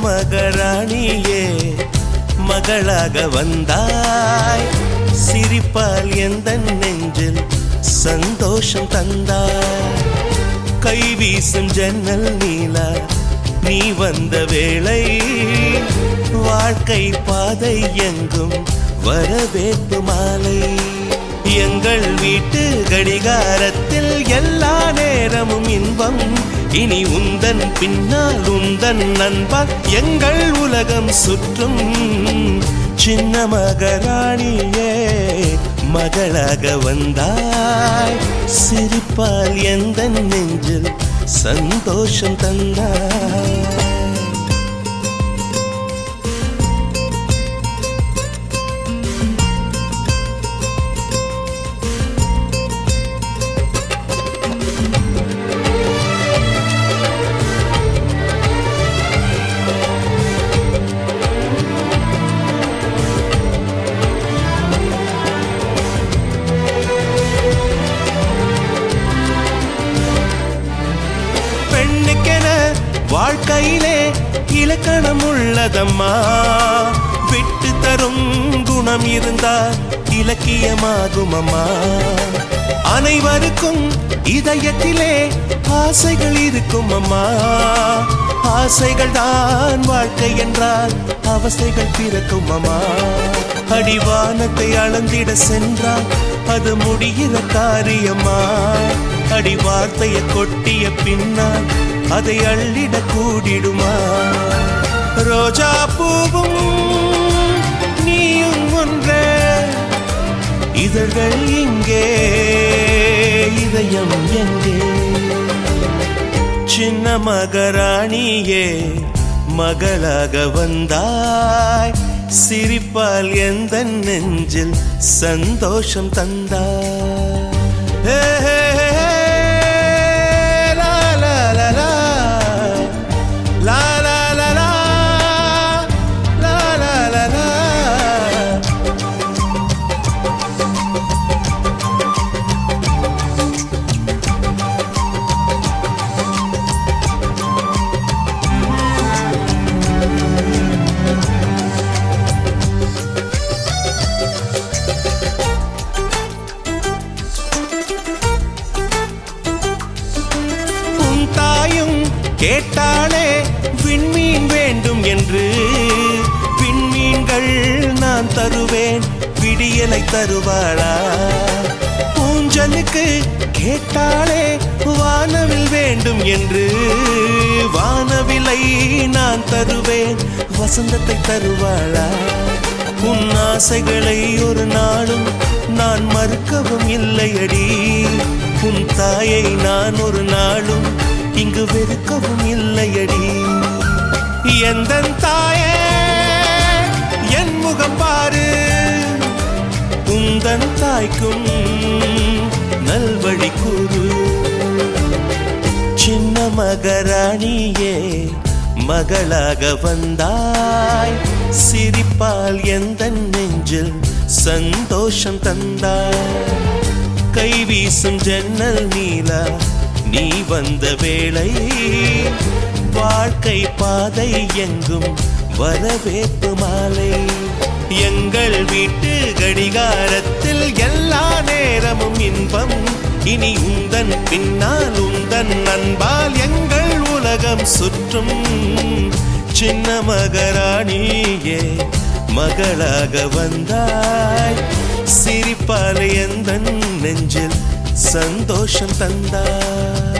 மகராணியே மகளாக வந்தாய் சிரிப்பால் எந்தன் நெஞ்சில் சந்தோஷம் தந்தாய் கைவீசும் ஜன்னல் நீலா நீ வந்த வேளை வாழ்க்கை பாதை எங்கும் வரவேற்பு மாலை எங்கள் வீட்டு கடிகாரத்தில் எல்லா நேரமும் இன்பம் இனி உந்தன் பின்னால் உந்தன் நண்பால் எங்கள் உலகம் சுற்றும் சின்ன மகராணியே மகளாக வந்தாய் சிரிப்பால் எந்தன் நெஞ்சில் சந்தோஷம் தந்தாய் வாழ்க்கையிலே இலக்கணம் உள்ளதம்மா விட்டு தரும் குணம் இருந்தால் இலக்கியமாகும் அம்மா அனைவருக்கும் இதயத்திலே ஆசைகள் இருக்கும் அம்மா ஆசைகள் தான் வாழ்க்கை என்றால் அவசைகள் பிறக்கும் அம்மா அடிவானத்தை அளந்திட சென்றால் அது முடிகிற காரியம்மா அடி வார்த்தையை கொட்டிய பின்னால் அதை அள்ளிட கூடிடுமா ரோஜா பூவும் நீயும் ஒன்றே இதழ்கள் இங்கே இதயம் எங்கே சின்ன மகராணியே மகளாக வந்தாய் சிரிப்பால் எந்தன் நெஞ்சில் சந்தோஷம் தந்தாய் கேட்டாளே விண்மீன் வேண்டும் என்று விண்மீன்கள் நான் தருவேன் விடியலை தருவாளா ஊஞ்சலுக்கு கேட்டாளே வானவில் வேண்டும் என்று வானவிலை நான் தருவேன் வசந்தத்தை தருவாளா உன் ஆசைகளை ஒரு நாளும் நான் மறுக்கவும் இல்லையடி உன் தாயை நான் ஒரு நாளும் இங்கு வெறுக்கவும் இல்லையடி எந்தன் தாயே என் முகம் பாரு உந்தன் தாய்க்கும் நல்வழி கூறு சின்ன மகராணியே மகளாக வந்தாய் சிரிப்பால் எந்தன் நெஞ்சில் சந்தோஷம் தந்தாய் கைவீசும் ஜன்னல் நீலா நீ வந்த வேளை வாழ்க்கை பாதை எங்கும் வரவேற்பு மாலை எங்கள் வீட்டு கடிகாரத்தில் எல்லா நேரமும் இன்பம் இனி உந்தன் பின்னால் உந்தன் நண்பால் எங்கள் உலகம் சுற்றும் சின்ன மகராணியே மகளாக வந்தாய் சிரிப்பால் எந்தன் நெஞ்சில் சந்தோஷம் தந்தாய்